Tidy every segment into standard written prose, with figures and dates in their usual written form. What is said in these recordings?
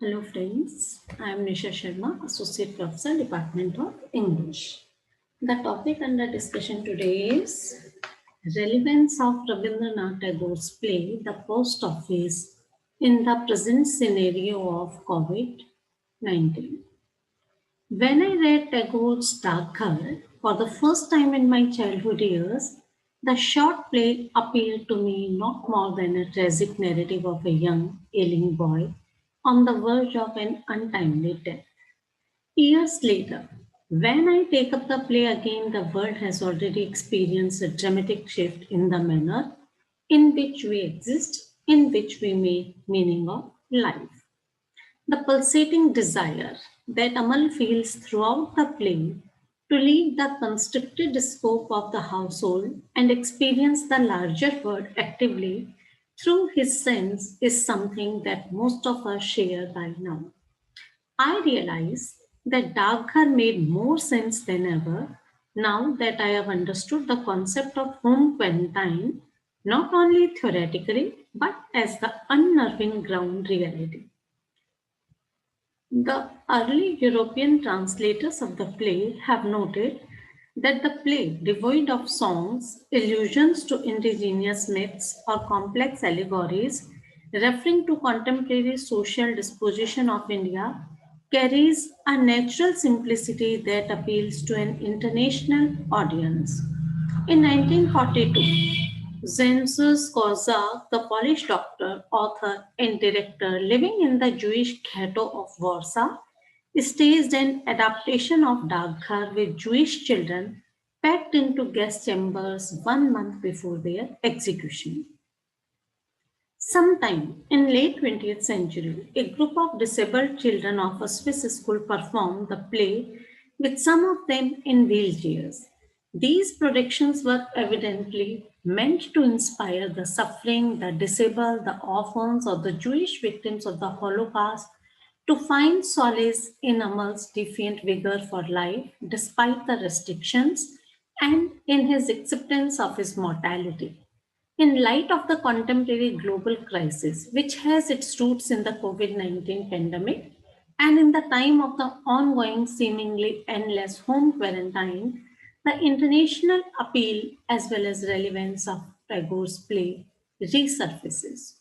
Hello friends, I am Nisha Sharma, Associate Professor, Department of English. The topic under discussion today is Relevance of Rabindranath Tagore's play The Post Office in the present scenario of Covid-19. When I read Tagore's Daghar for the first time in my childhood years, the short play appeared to me not more than a tragic narrative of a young, ailing boy on the verge of an untimely death. Years later, when I take up the play again, the world has already experienced a dramatic shift in the manner in which we exist, in which we make meaning of life. The pulsating desire that Amal feels throughout the play to leave the constricted scope of the household and experience the larger world actively through his sense is something that most of us share by now. I realize that Daghar made more sense than ever now that I have understood the concept of home quarantine, not only theoretically but as the unnerving ground reality. The early European translators of the play have noted that the play, devoid of songs, allusions to indigenous myths, or complex allegories referring to contemporary social disposition of India, carries a natural simplicity that appeals to an international audience. In 1942, Zensus Kozak, the Polish doctor, author, and director living in the Jewish ghetto of Warsaw, staged an adaptation of Daghar with Jewish children packed into gas chambers 1 month before their execution. Sometime in late 20th century, a group of disabled children of a Swiss school performed the play with some of them in wheelchairs. These productions were evidently meant to inspire the suffering, the disabled, the orphans, or the Jewish victims of the Holocaust to find solace in Amal's defiant vigor for life despite the restrictions and in his acceptance of his mortality. In light of the contemporary global crisis, which has its roots in the COVID-19 pandemic, and in the time of the ongoing, seemingly endless home quarantine, the international appeal as well as relevance of Tagore's play resurfaces.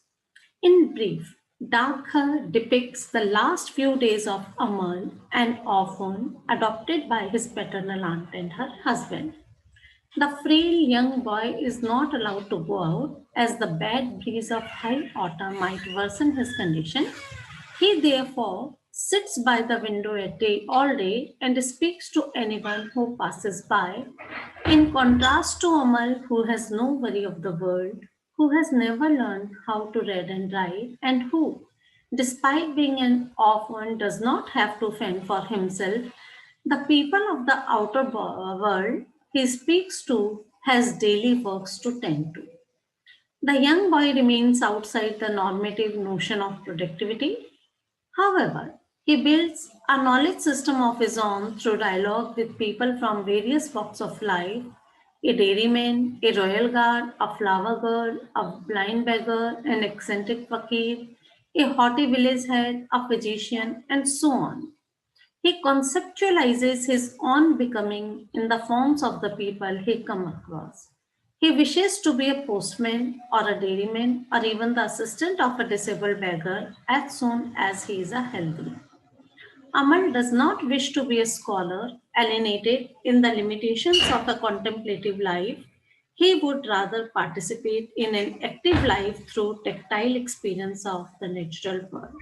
In brief, Daghar depicts the last few days of Amal, an orphan adopted by his paternal aunt and her husband. The frail young boy is not allowed to go out as the bad breeze of high autumn might worsen his condition. He therefore sits by the window all day and speaks to anyone who passes by, in contrast to Amal, who has no worry of the world, who has never learned how to read and write, and who, despite being an orphan, does not have to fend for himself. The people of the outer world he speaks to has daily works to tend to. The young boy remains outside the normative notion of productivity. However, he builds a knowledge system of his own through dialogue with people from various walks of life: a dairyman, a royal guard, a flower girl, a blind beggar, an eccentric fakir, a haughty village head, a physician, and so on. He conceptualizes his own becoming in the forms of the people he comes across. He wishes to be a postman or a dairyman or even the assistant of a disabled beggar as soon as he is a healthy. Amal does not wish to be a scholar, alienated in the limitations of a contemplative life. He would rather participate in an active life through tactile experience of the natural world.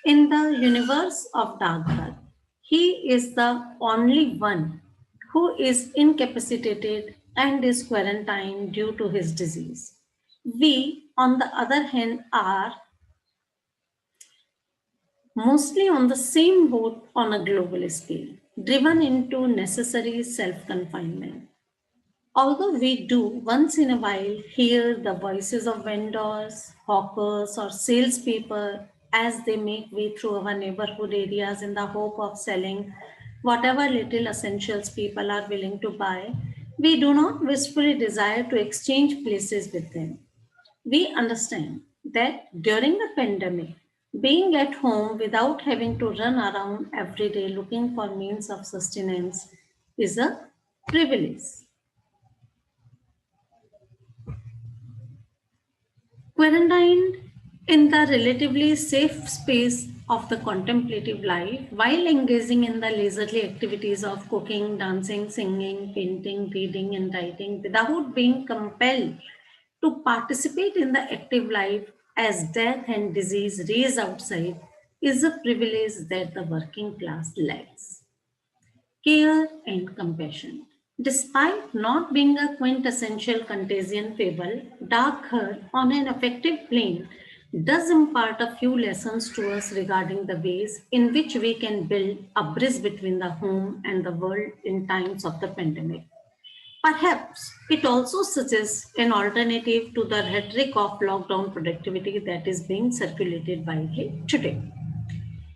In the universe of Daghar, he is the only one who is incapacitated and is quarantined due to his disease. We, on the other hand, are mostly on the same boat on a global scale, driven into necessary self confinement. Although we do once in a while hear the voices of vendors, hawkers, or salespeople as they make way through our neighborhood areas in the hope of selling whatever little essentials people are willing to buy, we do not wistfully desire to exchange places with them. We understand that during the pandemic, Being at home without having to run around every day looking for means of sustenance is a privilege. Quarantined in the relatively safe space of the contemplative life while engaging in the leisurely activities of cooking, dancing, singing, painting, reading, and writing without being compelled to participate in the active life as death and disease raise outside is a privilege that the working class lacks. Care and compassion. Despite not being a quintessential contagion fable, Dark Herd on an affective plane does impart a few lessons to us regarding the ways in which we can build a bridge between the home and the world in times of the pandemic. Perhaps it also suggests an alternative to the rhetoric of lockdown productivity that is being circulated widely today.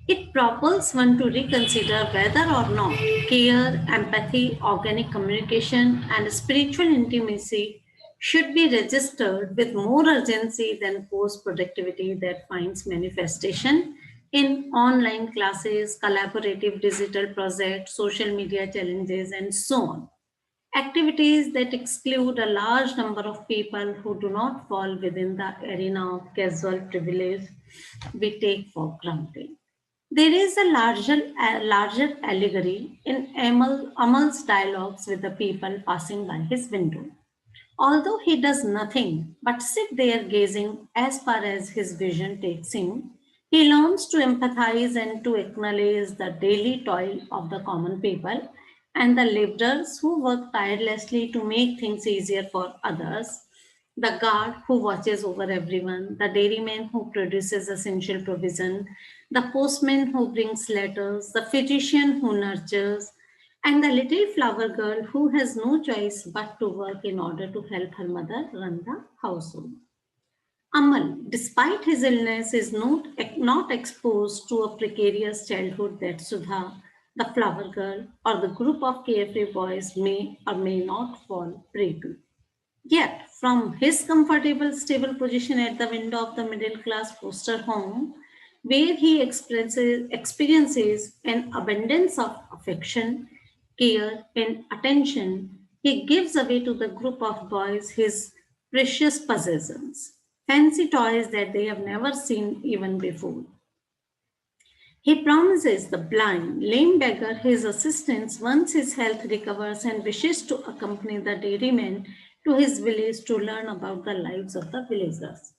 It propels one to reconsider whether or not care, empathy, organic communication, and spiritual intimacy should be registered with more urgency than post productivity that finds manifestation in online classes, collaborative digital projects, social media challenges, and so on. Activities that exclude a large number of people who do not fall within the arena of casual privilege we take for granted. There is a larger allegory in Amal's dialogues with the people passing by his window. Although he does nothing but sit there gazing as far as his vision takes him, he learns to empathize and to acknowledge the daily toil of the common people and the laborers who work tirelessly to make things easier for others, the guard who watches over everyone, the dairyman who produces essential provision, the postman who brings letters, the physician who nurtures, and the little flower girl who has no choice but to work in order to help her mother run the household. Amal, despite his illness, is not exposed to a precarious childhood that Sudha, the flower girl, or the group of carefree boys may or may not fall prey to. Yet, from his comfortable, stable position at the window of the middle class foster home, where he experiences an abundance of affection, care, and attention, he gives away to the group of boys his precious possessions, fancy toys that they have never seen even before. He promises the blind, lame beggar his assistance once his health recovers and wishes to accompany the dairyman to his village to learn about the lives of the villagers.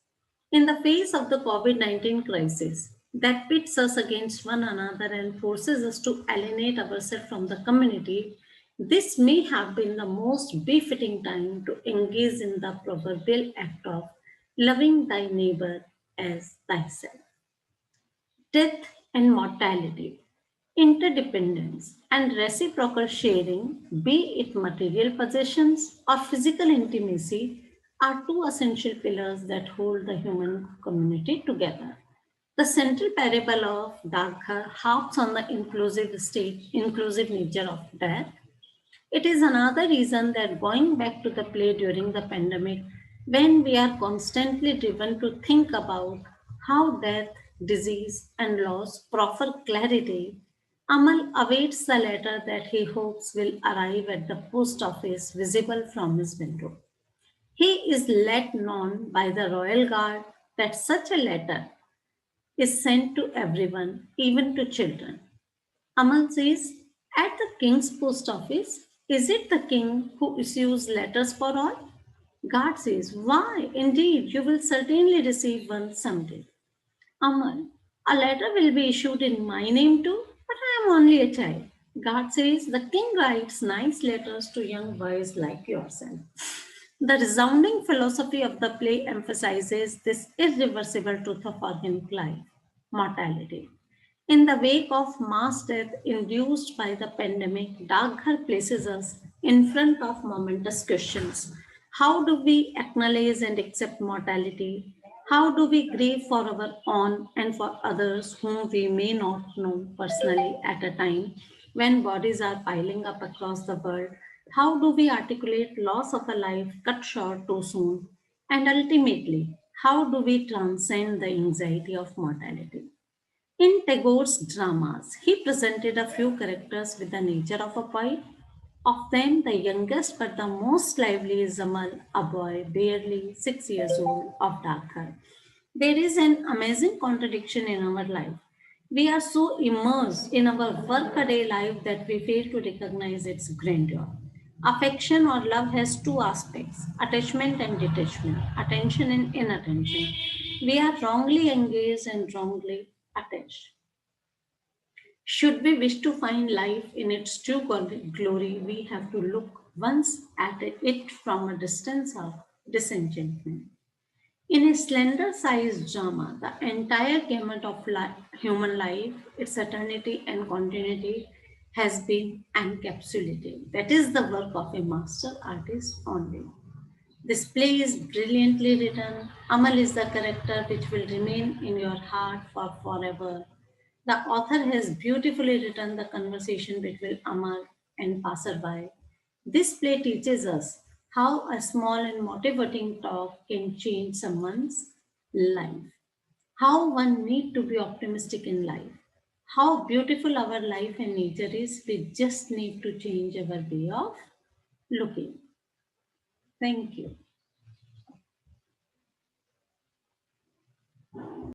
In the face of the COVID 19 crisis that pits us against one another and forces us to alienate ourselves from the community, this may have been the most befitting time to engage in the proverbial act of loving thy neighbor as thyself. Death and mortality, interdependence, and reciprocal sharing, be it material possessions or physical intimacy, are two essential pillars that hold the human community together. The central parable of Dagha harps on the inclusive nature of death. It is another reason that going back to the play during the pandemic, when we are constantly driven to think about how death, disease, and loss proffer clarity, Amal awaits the letter that he hopes will arrive at the post office visible from his window. He is let known by the royal guard that such a letter is sent to everyone, even to children. Amal says, at the king's post office, is it the king who issues letters for all? Guard says, why, indeed, you will certainly receive one someday. Amal, a letter will be issued in my name too, but I am only a child. Guard says, the king writes nice letters to young boys like yourself. The resounding philosophy of the play emphasizes this irreversible truth of organic life, mortality. In the wake of mass death induced by the pandemic, Daghar places us in front of momentous questions. How do we acknowledge and accept mortality? How do we grieve for our own and for others whom we may not know personally at a time when bodies are piling up across the world? How do we articulate loss of a life cut short too soon? And ultimately, How do we transcend the anxiety of mortality? In Tagore's dramas, he presented a few characters with the nature of a poet. Of them, the youngest but the most lively is Amal, a boy barely 6 years old of dark hair. There is an amazing contradiction in our life. We are so immersed in our workaday life that we fail to recognize its grandeur. Affection or love has two aspects, attachment and detachment, attention and inattention. We are wrongly engaged and wrongly attached. Should we wish to find life in its true glory, we have to look once at it from a distance of disenchantment. In a slender sized drama, the entire gamut of human life, its eternity and continuity, has been encapsulated. That is the work of a master artist only. This play is brilliantly written. Amal is the character which will remain in your heart for forever. The author has beautifully written the conversation between Amal and passerby. This play teaches us how a small and motivating talk can change someone's life. How one need to be optimistic in life. How beautiful our life and nature is. We just need to change our way of looking. Thank you.